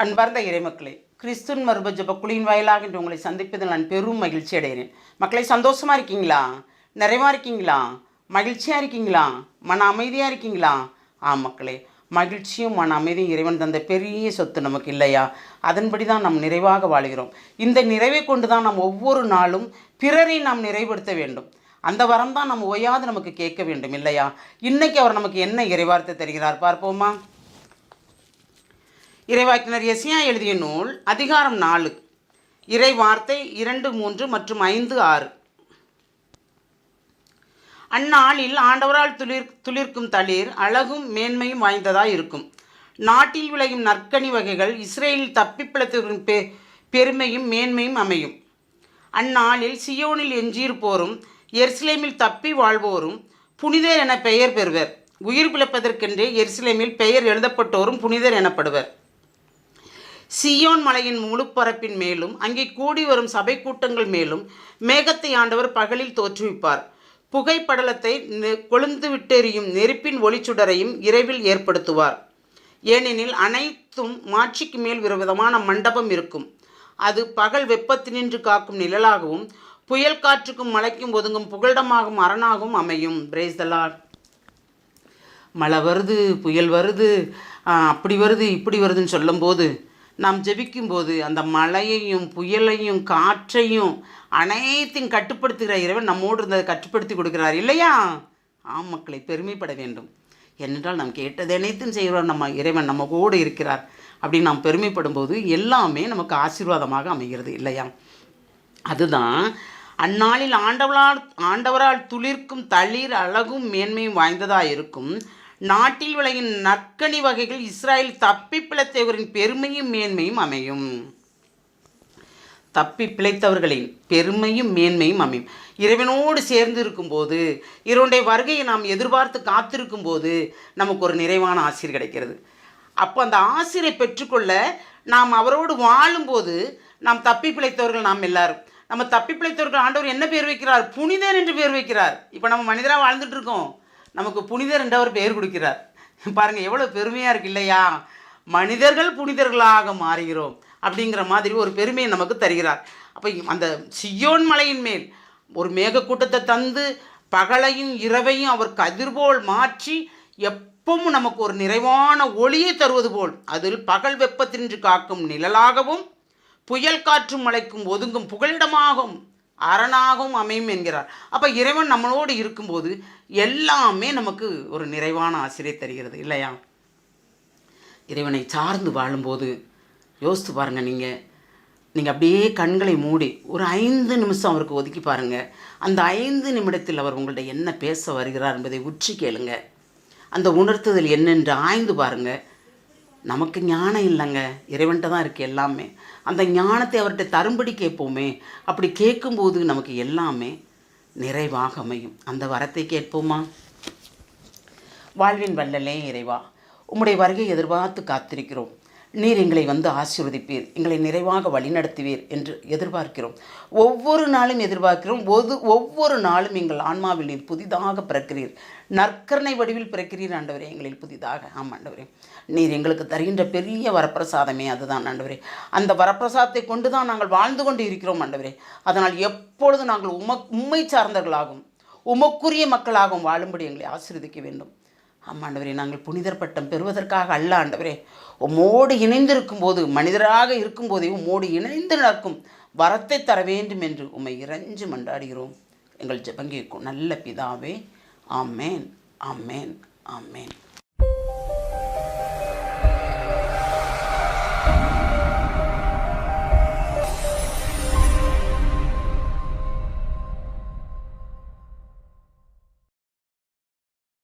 அன்பார்ந்த இறைமக்களே, கிறிஸ்துவின் மறுப ஜெப குழியின் வாயிலாக இன்று உங்களை சந்திப்பதில் நான் பெரும் மகிழ்ச்சி அடைகிறேன். மக்களை, சந்தோஷமாக இருக்கீங்களா? நிறைவாக இருக்கீங்களா? மகிழ்ச்சியாக இருக்கீங்களா? மன அமைதியாக இருக்கீங்களா? மக்களே, மகிழ்ச்சியும் மன அமைதியும் இறைவன் தந்த பெரிய சொத்து நமக்கு இல்லையா? அதன்படி தான் நாம் நிறைவாக வாழ்கிறோம். இந்த நிறைவை கொண்டு தான் நாம் ஒவ்வொரு நாளும் பிறரை நாம் நிறைவுபடுத்த வேண்டும். அந்த வரம் தான் நம்ம ஓயாது நமக்கு கேட்க வேண்டும் இல்லையா? இன்றைக்கி அவர் நமக்கு என்ன இறைவார்த்தை தருகிறார் பார்ப்போமா? இறைவாக்கினர் எசியா எழுதிய நூல் அதிகாரம் 4 இறை வார்த்தை 2, 3 மற்றும் 5, 6. அந்நாளில் ஆண்டவரால் துளிர்க்கும் தளிர் அழகும் மேன்மையும் வாய்ந்ததாக இருக்கும். நாட்டில் விளையும் நற்கனி வகைகள் இஸ்ரேலில் தப்பி பிழைத்தவர்களின் பெருமையும் மேன்மையும் அமையும். அந்நாளில் சியோனில் எஞ்சியிருப்போரும் எருசலேமில் தப்பி வாழ்வோரும் புனிதர் என பெயர் பெறுவர். உயிர் பிழைப்பதற்கென்றே எருசலேமில் பெயர் எழுதப்பட்டோரும் புனிதர் எனப்படுவர். சியோன் மலையின் முழுப்பரப்பின் மேலும் அங்கே கூடி வரும் சபை கூட்டங்கள் மேலும் மேகத்தை ஆண்டவர் பகலில் தோற்றுவிப்பார். புகைப்படலத்தை கொழுந்து விட்டெறியும் நெருப்பின் ஒளிச்சுடரையும் இரவில் ஏற்படுத்துவார். ஏனெனில் அனைத்தும் மாட்சிக்கு மேல் ஒரு விதமான மண்டபம் இருக்கும். அது பகல் வெப்பத்தினின்று காக்கும் நிழலாகவும் புயல் காற்றுக்கும் மழைக்கும் ஒதுங்கும் புகலிடமாகவும் அரணாகவும் அமையும். Praise the Lord. மழை வருது, புயல் வருது, அப்படி வருது, இப்படி வருதுன்னு சொல்லும்போது, நாம் ஜெபிக்கும்போது அந்த மழையையும் புயலையும் காற்றையும் அனைத்தையும் கட்டுப்படுத்துகிற இறைவன் நம்மோடு இருந்ததை கட்டுப்படுத்தி கொடுக்கிறார் இல்லையா? மக்களை, பெருமைப்பட வேண்டும். ஏனென்றால் நாம் கேட்டது அனைத்தும் செய்கிறார் நம்ம இறைவன், நம்ம கூட இருக்கிறார் அப்படின்னு நாம் பெருமைப்படும் போது எல்லாமே நமக்கு ஆசீர்வாதமாக அமைகிறது இல்லையா? அதுதான் அந்நாளில் ஆண்டவரால் துளிர்க்கும் தளிர் அழகும் மேன்மையும் வாய்ந்ததாக இருக்கும். நாட்டில் விளையும் நற்கனி வகைகள் இஸ்ராயல் தப்பி பிழைத்தவர்களின் பெருமையும் மேன்மையும் அமையும். தப்பி பிழைத்தவர்களின் பெருமையும் மேன்மையும் அமையும். இறைவனோடு சேர்ந்து இருக்கும்போது, இறைவனுடைய வருகையை நாம் எதிர்பார்த்து காத்திருக்கும் போது நமக்கு ஒரு நிறைவான ஆசீர் கிடைக்கிறது. அப்போ அந்த ஆசீரை பெற்றுக்கொள்ள நாம் அவரோடு வாழும்போது நாம் தப்பி பிழைத்தவர்கள் நாம் எல்லாரும். நம்ம தப்பி பிழைத்தவர்கள் ஆண்டவர் என்ன பேர் வைக்கிறார்? புனிதர் என்று பேர் வைக்கிறார். இப்போ நம்ம மனிதராக வாழ்ந்துட்டு இருக்கோம், நமக்கு புனிதர் என்ற ஒரு பெயர் கொடுக்கிறார். பாருங்கள், எவ்வளோ பெருமையாக இருக்கு இல்லையா? மனிதர்கள் புனிதர்களாக மாறுகிறோம் அப்படிங்கிற மாதிரி ஒரு பெருமையை நமக்கு தருகிறார். அப்போ அந்த சியோன் மலையின் மேல் ஒரு மேகக்கூட்டத்தை தந்து பகலையும் இரவையும் அவர் கதிர்போல் மாற்றி எப்பவும் நமக்கு ஒரு நிறைவான ஒளியை தருவது போல், அதில் பகல் வெப்பத்தினின்று காக்கும் நிழலாகவும் புயல் காற்றும் மழைக்கும் ஒதுங்கும் புகலிடமாகவும் அரணாகவும் அமையும் என்கிறார். அப்போ இறைவன் நம்மளோடு இருக்கும்போது எல்லாமே நமக்கு ஒரு நிறைவான ஆசிரியை தருகிறது இல்லையா? இறைவனை சார்ந்து வாழும்போது யோசித்து பாருங்கள். நீங்கள் அப்படியே கண்களை மூடி ஒரு 5 நிமிஷம் அவருக்கு ஒதுக்கி பாருங்கள். அந்த 5 நிமிடத்தில் அவர் உங்கள்கிட்ட என்ன பேச வருகிறார் என்பதை உச்சி கேளுங்க. அந்த உணர்த்துதல் என்னென்று ஆய்ந்து பாருங்கள். நமக்கு ஞானம் இல்லைங்க, இறைவன்கிட்ட தான் இருக்குது எல்லாமே. அந்த ஞானத்தை அவர்கிட்ட தரும்படி கேட்போமே. அப்படி கேட்கும்போது நமக்கு எல்லாமே நிறைவாக அமையும். அந்த வரத்தை கேட்போமா? வாழ்வின் வல்லலே இறைவா, உம்முடைய வருகை எதிர்பார்த்து காத்திருக்கிறோம். நீர் எங்களை வந்து ஆசீர்வதிப்பீர், எங்களை நிறைவாக வழிநடத்துவீர் என்று எதிர்பார்க்கிறோம். ஒவ்வொரு நாளும் எதிர்பார்க்கிறோம். ஒவ்வொரு நாளும் எங்கள் ஆன்மாவில் நீர் புதிதாக பிறக்கிறீர், நற்கருணை வடிவில் பிறக்கிறீர் ஆண்டவரே, எங்களில் புதிதாக. ஆண்டவரே, நீர் எங்களுக்கு தருகின்ற பெரிய வரப்பிரசாதமே அதுதான் ஆண்டவரே. அந்த வரப்பிரசாதத்தை கொண்டு தான் நாங்கள் வாழ்ந்து கொண்டு இருக்கிறோம் ஆண்டவரே. அதனால் எப்பொழுதும் நாங்கள் உம்மை சார்ந்தவர்களாகும் உமக்குரிய மக்களாகவும் வாழும்படி எங்களை ஆசீர்வதிக்க வேண்டும். ஆண்டவரே, நாங்கள் புனிதர் பட்டம் பெறுவதற்காக அல்ல ஆண்டவரே, உம்மோடு இணைந்திருக்கும் போது, மனிதராக இருக்கும்போதே உம்மோடு இணைந்து நடக்கும் வரத்தை தர வேண்டும் என்று உம்மை இறைஞ்சு மன்றாடுகிறோம். எங்கள் ஜெபங்கேற்கும் நல்ல பிதாவே. ஆமேன், ஆமேன், ஆமேன்.